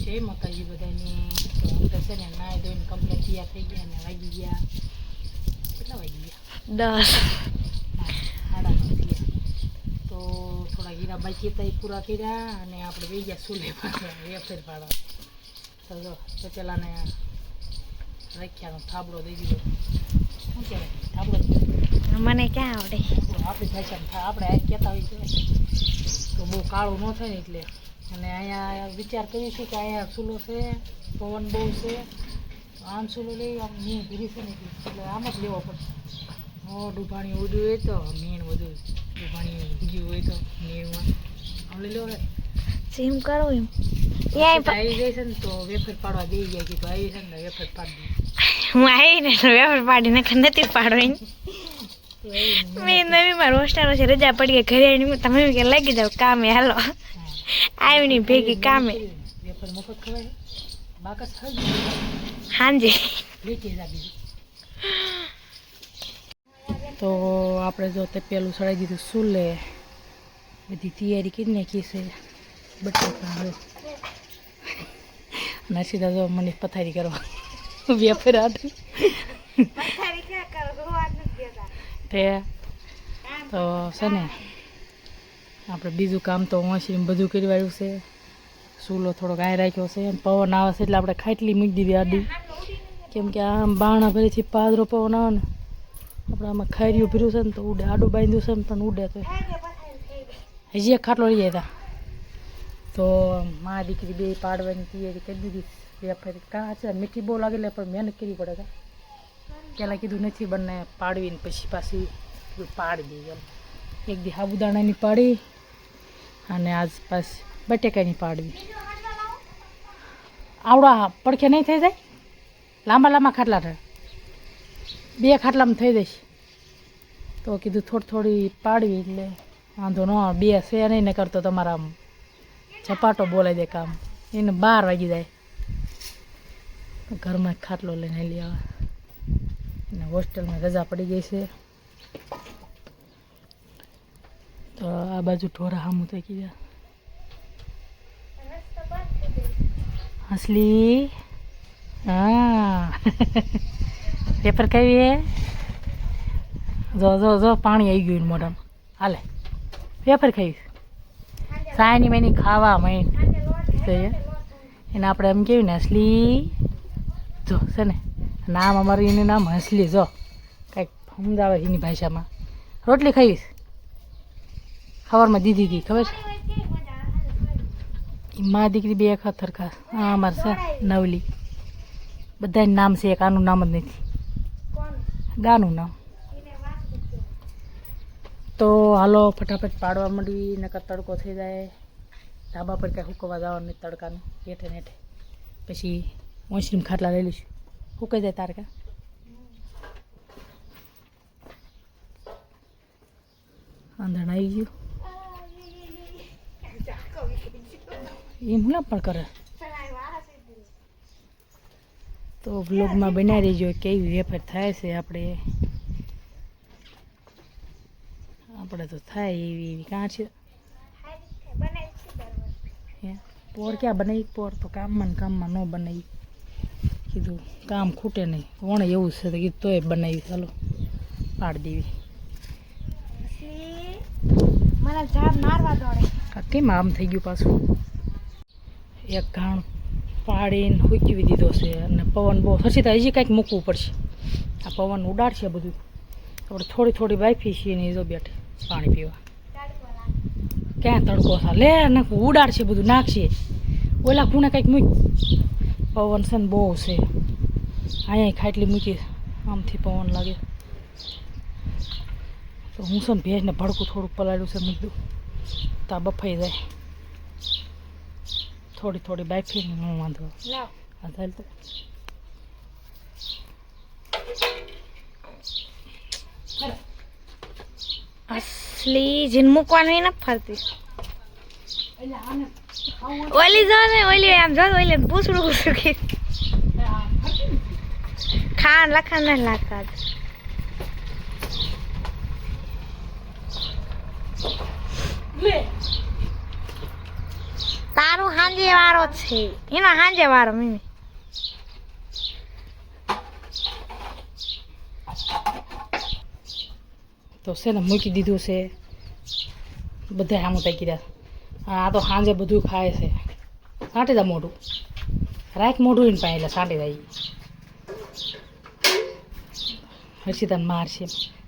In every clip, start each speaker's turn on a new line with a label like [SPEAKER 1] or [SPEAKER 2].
[SPEAKER 1] જય માતાજી બધાને. તો હું તો છે ને નાહી ધોઈને કમ્પ્લેટ તૈયાર થઈ ગયા અને વાગી ગયા કેટલા વાગી ગયા
[SPEAKER 2] 10
[SPEAKER 1] સાડા 9 થયા. તો થોડા હીરા બાકી હતા એ પૂરા કર્યા અને આપણે બે ગયા સુલે પાડવા વેફર પાડવા. તો જો પચેલાને રાખ્યાનો થાબડો દઈ દીધો. શું કહેવાય થાબડો
[SPEAKER 2] મને ક્યાં આવડે
[SPEAKER 1] આપણી ભાષામાં આપણે આ કહેતા હોય તો બહુ કાળું ન થાય ને એટલે. અને અહીંયા વિચાર કરીશું કે અહીંયા ચૂલો છે, પવન બહુ છે, આમ ચૂલો લઈ આમ મીણ ભીરી છે ને એટલે આમ જ લેવો પડે. ડૂભાણી ઉડ્યું હોય તો મીણ બધું ડૂભાણી ઉગ્યું હોય તો મીણમાં આમ લઈ લો ને
[SPEAKER 2] જેમ કરો એમ
[SPEAKER 1] આવી જાય છે ને તો વેફર પાડવા દઈ ગયા કે તો આવી છે ને વેફર પાડી
[SPEAKER 2] હું આવીને વેફર પાડીને નથી પાડવાની. મેં નવી મારા હોસ્ટેલમાં છે રજા પડી ગઈ ઘરે આવીને તમે કે લાગી જાવ કામે હાલો આવીને ભેગી કામે
[SPEAKER 1] વેફર મફત ખવાય બાકસ ખાઈ
[SPEAKER 2] હાંજી
[SPEAKER 1] લેતી જા બીજું. તો આપણે જો તે પેલું ચડાવી દીધું સુલે બધી તૈયારી કરી નાખી છે. બટાકા જો નસીદા જો મને પથારી કરવા વેફર આટલું તે તો છે ને આપણે બીજું કામ તો વાંચીને બધું કરી વાળ્યું છે. ચૂલો થોડોક આય રાખ્યો છે અને પવન આવે છે એટલે આપણે ખાટલી મૂકી દીધી આડી, કેમ કે આમ બાણા ભરીથી પાદરો પવન આવે ને આપણે આમાં ખાયર્યું ભર્યું છે ને તો ઉડે, આડું બાંધ્યું છે ને પણ ઉડે. તો હજી એક ખાટલો લઈ આવ્યા તો મા દીકરી બે પાડવાની તૈયારી કરી દીધી. વેફર કાં છે મીઠી બહુ લાગે એટલે પણ મહેનત કરવી પડે. કા પહેલાં કીધું નથી બંને પાડવીને પછી પાછી પાડી દઈએ એમ. એક દી સાબુદાણાની પાડી અને આજ પાછી બટેકાની પાડવી. આવડા પડખે નહીં થઈ જાય, લાંબા લાંબા ખાટલા થાય, 2 ખાટલામાં થઈ જઈશ. તો કીધું થોડી થોડી પાડવી એટલે વાંધો ન આવે. 2 છે નહીં ને કરતો તમારા આમ ઝપાટો બોલાવી દે કામ એને 12 વાગી જાય. ઘરમાં ખાટલો લઈને લઈ આવે અને હોસ્ટેલમાં રજા પડી ગઈ છે તો આ બાજુ ઢોરા સામું થઈ ગયા. હસલી હા પેપર કઈ હે જો જો જો પાણી આવી ગયું મોઢામાં. હાલે પેપર ખાઈશ સાયની મેની ખાવા મૈન એને આપણે એમ કેવું ને હસલી જો છે ને નામ અમારું એનું નામ હસલી. જો કંઈક સમજાવે એની ભાષામાં. રોટલી ખાઈશ સવારમાં દીધી હતી ખબર છે એ મા દીકરી 2 ખાતર ખા. હા અમારે છે નવલી, બધાનું નામ છે, એક આનું નામ જ નથી, ગાનું નામ. તો હાલો ફટાફટ પાડવા માંડવી નકર તડકો થઈ જાય. ધાબા પર કાંઈ સુકવવા જવાનું નહીં તડકાનું હેઠે ને હેઠે. પછી વોશરૂમ ખાટલા લઈ લઈશું, સુકાઈ જાય તારકા. આંધણ આવી ગયું એમ ના પણ કરે. તો બ્લોગમાં બનાવી દેજો કેવી વેફર થાય છે. આપણે તો થાય એવી કાં છે પોર ક્યાં બનાવી? પોર તો કામમાં ને કામમાં ન બનાવી. કીધું કામ ખૂટે નહીં વણે એવું છે તો કીધું તોય બનાવી. ચાલો પાડી દેવી.
[SPEAKER 2] મને ઝાડ મારવા દોડે.
[SPEAKER 1] કેમ આમ થઈ ગયું પાછું? એક ઘાણ પાડીને સૂકવી દીધો છે અને પવન બહુ થશે તો હજી કાંઈક મૂકવું પડશે. આ પવન ઉડાડશે બધું. આપણે થોડી થોડી વાઈફી છીએ ને જો બેઠે પાણી પીવા. ક્યાં તડકો થા લે ને ઉડાડશે બધું નાખશે. ઓલા ખૂણે કંઈક મૂક. પવન છે ને બહુ છે. અહીંયા ખાટલી મૂકી આમથી પવન લાગે તો હું છે ને ભેજને ભડકું થોડુંક પલાળ્યું છે મૂકી દઉં તો આ બફાઈ જાય. થોડી થોડી બાફીને ન વાંધો. ચાલ તો
[SPEAKER 2] અસલી જીન મૂકવાનું ન ફરતી. ઓલી જો ને ઓલી આમ જો ઓલી પૂછડું પૂછડું કે ખાન લખાણ ન લાગતા. તારું હાંજે વારો છે એનો હાંજે વારો મમ્મી
[SPEAKER 1] તો છે ને મૂકી દીધું છે બધા આમ તાકી રહ્યા આ તો સાંજે બધું ખાય છે સાંટી દા મોઢું રાખ મોઢું એને પાસે એટલે સાંટી દા હર્ષિતાને મારશે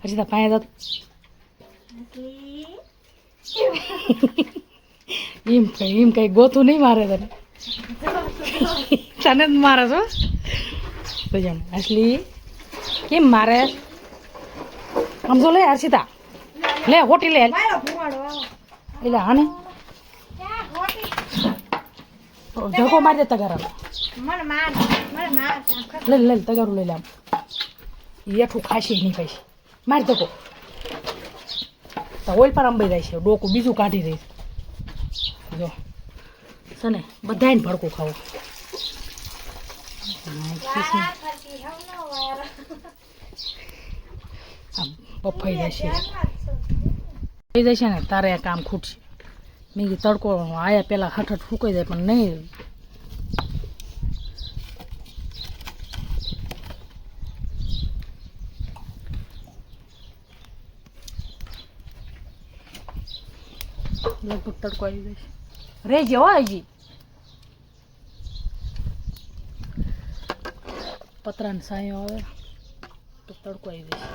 [SPEAKER 1] હર્ષિતા પાસે જતો એમ કઈ ગોતું નહીં મારે તને તને જ મારે છો તો જાણ અસલી કેમ મારે સમજો લે હર્ષિતા લે હોટી લે એટલે આને ધક્કો મારી દે તગારા લે લે તગારું લઈ લે આમ એઠું ખાશે નહીં પૈસે મારી ધક્કો તો ઓઇલ પર અંબાઈ જાય છે ડોકું બીજું કાઢી રહી જો છે ને બધાને ભડકું ખાવું બફાઈ જશે થઈ જશે ને તારે આ કામ ખૂટશે મેં કીધું તડકો આયા પેલા હઠ ફૂકાઈ જાય પણ નહીં લગભગ તડકો આવી જશે રહેજે હો હજી પતરાને સાયો આવે તો તડકો આવી જશે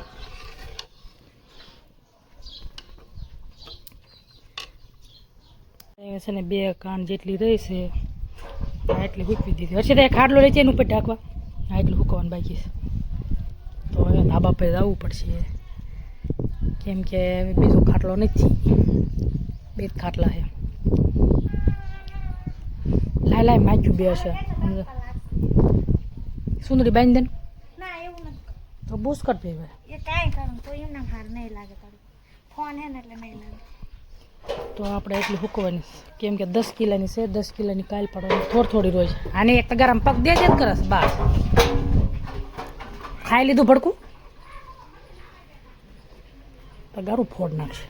[SPEAKER 1] છે ને 2 કાન જેટલી રહી છે આ એટલી હૂકવી દીધી હશે તો ખાટલો રહે છે એની ઉપર ઢાંકવા આ એટલું હૂકવાનું બાકી છે તો હવે ધાબા પર જવું પડશે કેમ કે બીજો ખાટલો નથી 2 જ ખાટલા છે લાય માખ્યું 2 હશે સુંદરી બાંધી દે
[SPEAKER 2] ના એવું નથી
[SPEAKER 1] તો બૂસ કર પે
[SPEAKER 2] એ કાંઈ કરું તો એમને હાર નહીં લાગે તારું ફોન હે ને એટલે નહીં લાગે
[SPEAKER 1] તો આપણે એટલી હૂકવાની કેમ કે 10 કિલોની છે 10 કિલોની કાલ પડવાની થોડી રોજ આને એક ગરમ પગ દે જ કરસ બસ ખાઈ લીધું ભડકું તો ગારું ફોડ નાખશે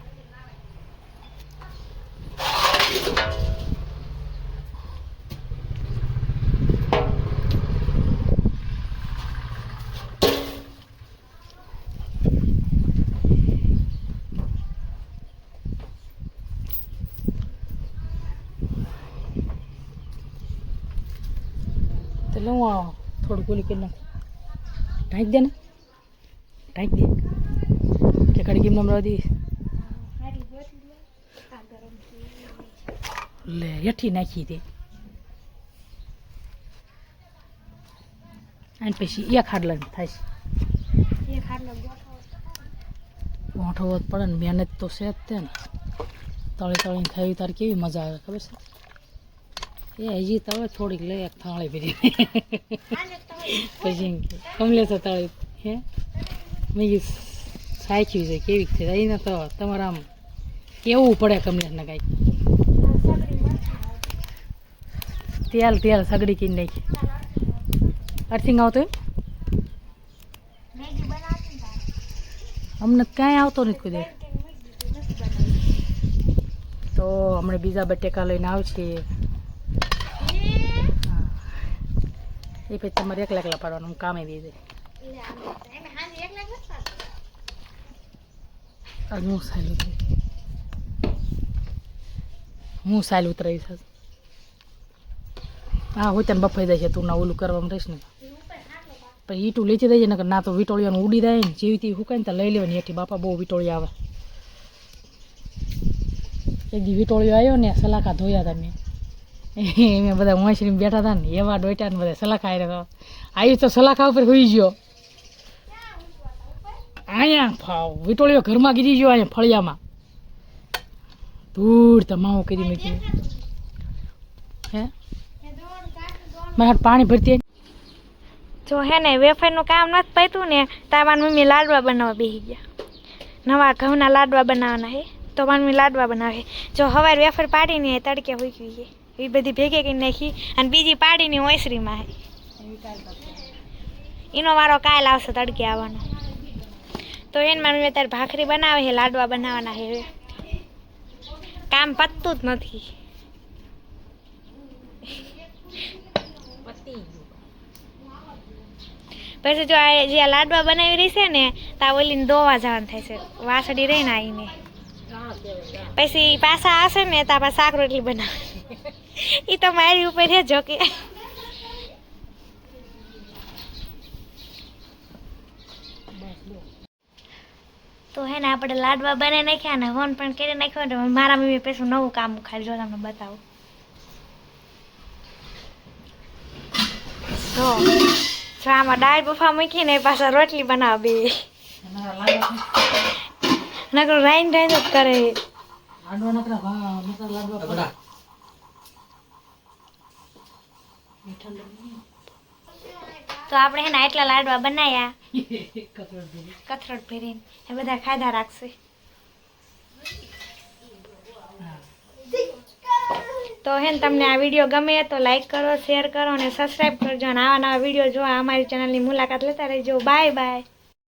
[SPEAKER 1] એટલે હું થોડું ગોલી કરી નાખું ઢાંકી દે ને ઢાંકી દે કે કડી કેમ નમરા દઈશ લે હેઠી નાખી દે અને પછી એક ખાડલા થાય છે ગોઠવો જ પડે ને મહેનત તો છે જ તે ને તળીને ખાવી તાર કેવી મજા આવે ખબર છે એ હજી તવે થોડીક લઈ એક થાળી ભરી પછી કમલે તો તળી હે મેં સાચી છે કેવી છે એને તો તમારે આમ કેવું પડે કમલેશને કાંઈક તેલ સગડી કીને નાખી અર્થિંગ આવતો એમ અમને કાંઈ આવતો નથી કોઈ દે તો હમણાં બીજા બટેકા લઈને આવશે એ પછી તમારે એકલા પાડવાનું કામે દઈ દે હું સાલ ઉતરાવીશ હા હોય તને બફાઈ જાય છે તું ના ઓલું કરવામાં રહીશ ને પછી ઈટું લેતી દઈ ને ના તો વીટોળિયાનું ઉડી જાય ને જેવી તે હુકાય ને તો લઈ લેવાની હેઠી બાપા બહુ વીટોળી આવે એક દી વીટોળિયો આવ્યો ને સલાખા ધોયા હતા મેં બધા વાંસરીમાં બેઠા હતા ને એવા ડોટા ને બધા સલાખા આવી તો સલાખા ઉપર હોઈ ગયો અહીંયા વીટોળિયો ઘરમાં ગીરી ગયો અહીંયા ફળિયામાં ધૂળ તમામ કરી મૂકી હે મારે પાણી ભરતી
[SPEAKER 2] જો હે ને વેફરનું કામ નથી પત્યું ને તાર મારી મમ્મી લાડવા બનાવવા બેસી ગયા નવા ઘઉંના લાડવા બનાવવાના હે તો મારી મમ્મી લાડવા બનાવે જો સવારે વેફર પાડીને તડકે મૂકી છે એ બધી ભેગી કરી નાખી અને બીજી પાડીને ઓસરીમાં હે એનો વારો કાલ આવશે તડકે આવવાનો તો એને મારી મમ્મી અત્યારે ભાખરી બનાવે છે લાડવા બનાવવાના હે કામ પતતું જ નથી પછી જો આ જે લાડવા બનાવી રહી છે ને તા ઓલીને દોવા જવાનું થાય છે વાસળી રહીને આવીને પછી પાછા આવશે ને તા પાછા શાક રોટલી બનાવે એ તો મારી ઉપર છે જોકે તો હે ને આપણે લાડવા બનાવી નાખ્યા ને હોન પણ કરી નાખ્યો ને મારા મમ્મી પછી નવું કામ ખાલી જો તમને બતાવું જો આમાં દાળ બફા મૂકીને પાછા રોટલી બનાવ બે નકર રાઈન રાઈન જ કરે તો આપણે હે ને એટલા લાડવા બનાવ્યા કથરોટ ભરીને એ બધા ખાધા રાખશે તો હે ને તમને આ વિડીયો ગમે તો લાઈક કરો શેર કરો અને સબસ્ક્રાઈબ કરજો અને આવા નવા વિડીયો જોવા અમારી ચેનલની મુલાકાત લેતા રહેજો બાય બાય